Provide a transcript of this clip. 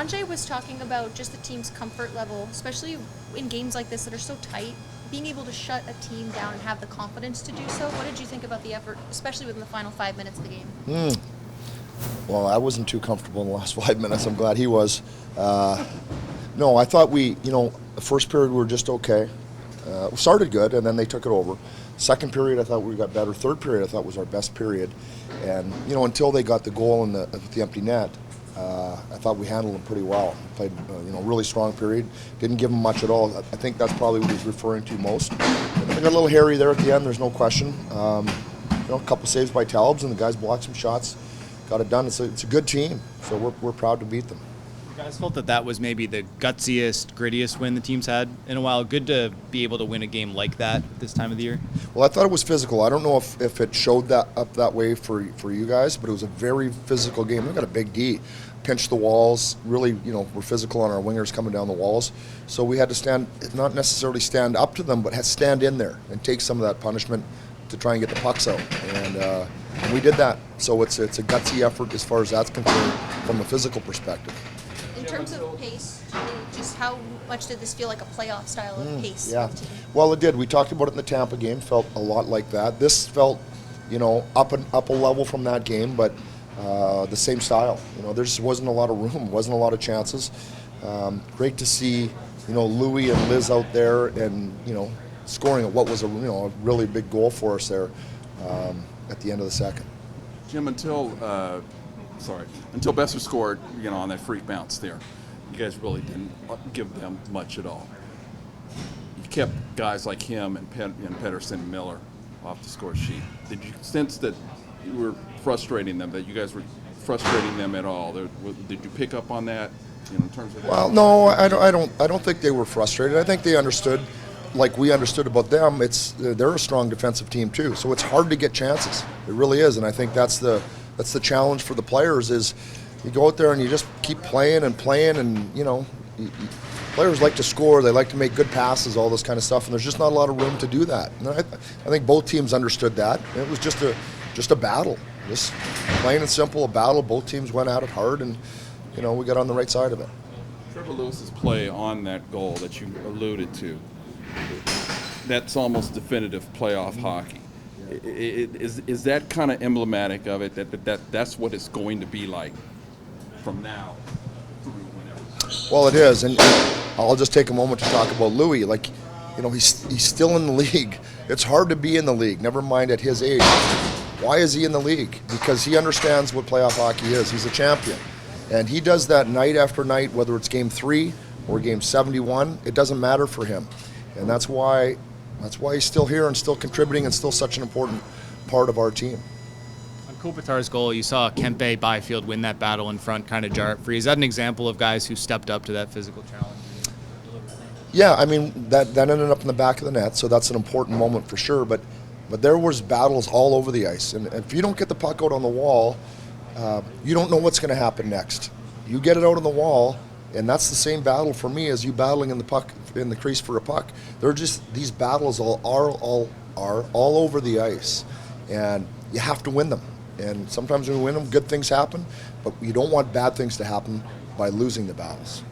Sanjay was talking about just the team's comfort level, especially in games like this that are so tight, being able to shut a team down and have the confidence to do so. What did you think about the effort, especially within the final 5 minutes of the game? Well, I wasn't too comfortable in the last 5 minutes. I'm glad he was. No, I thought the first period we were just okay. We started good, and then they took it over. Second period, I thought we got better. Third period, I thought was our best period. And, until they got the goal in the empty net, I thought we handled them pretty well. Played, really strong period. Didn't give them much at all. I think that's probably what he's referring to most. And they got a little hairy there at the end, there's no question. A couple saves by Talbs, and the guys blocked some shots. Got it done. It's a good team, so we're proud to beat them. You guys felt that was maybe the gutsiest, grittiest win the team's had in a while. Good to be able to win a game like that this time of the year. Well, I thought it was physical. I don't know if it showed that up that way for you guys, but it was a very physical game. We got a big D, pinched the walls. Really, we're physical on our wingers coming down the walls. So we had to not necessarily stand up to them, but stand in there and take some of that punishment to try and get the pucks out. And we did that. So it's a gutsy effort as far as that's concerned from a physical perspective. In terms of pace, just how much did this feel like a playoff style of pace? Yeah, for the team? well, it did. We talked about it in the Tampa game. Felt a lot like that. This felt, up a level from that game, but the same style. There just wasn't a lot of room, wasn't a lot of chances. Great to see, Louis and Liz out there, and scoring what was a really big goal for us there at the end of the second. Jim, until Besser scored, on that freak bounce there, you guys really didn't give them much at all. You kept guys like him and Pedersen and Miller off the score sheet. Did you sense that you were frustrating them, that you guys were frustrating them at all? Did you pick up on that in terms of that? Well, no, I don't think they were frustrated. I think they understood, like we understood about them. They're a strong defensive team too, so it's hard to get chances. It really is, and I think that's the challenge for the players. Is you go out there and you just keep playing, and players like to score, they like to make good passes, all this kind of stuff, and there's just not a lot of room to do that. And I think both teams understood that. And it was just a battle, just plain and simple, a battle. Both teams went at it hard, and we got on the right side of it. Trevor Lewis's play on that goal that you alluded to, that's almost definitive playoff hockey. Is that kind of emblematic of it, that's what it's going to be like from now through whenever? Well, it is, and I'll just take a moment to talk about Louis. He's still in the league. It's hard to be in the league, never mind at his age. Why is he in the league? Because he understands what playoff hockey is. He's a champion, and he does that night after night, whether it's game 3 or game 71. It doesn't matter for him, and that's why he's still here and still contributing and still such an important part of our team. On Kopitar's goal, you saw Kempe Byfield win that battle in front, kind of jar it free. Is that an example of guys who stepped up to that physical challenge? Yeah, that ended up in the back of the net, so that's an important moment for sure. But there was battles all over the ice, and if you don't get the puck out on the wall, you don't know what's going to happen next. You get it out on the wall, and that's the same battle for me as you battling in the crease for a puck. They're just, these battles are all over the ice, and you have to win them. And sometimes when you win them, good things happen, but you don't want bad things to happen by losing the battles.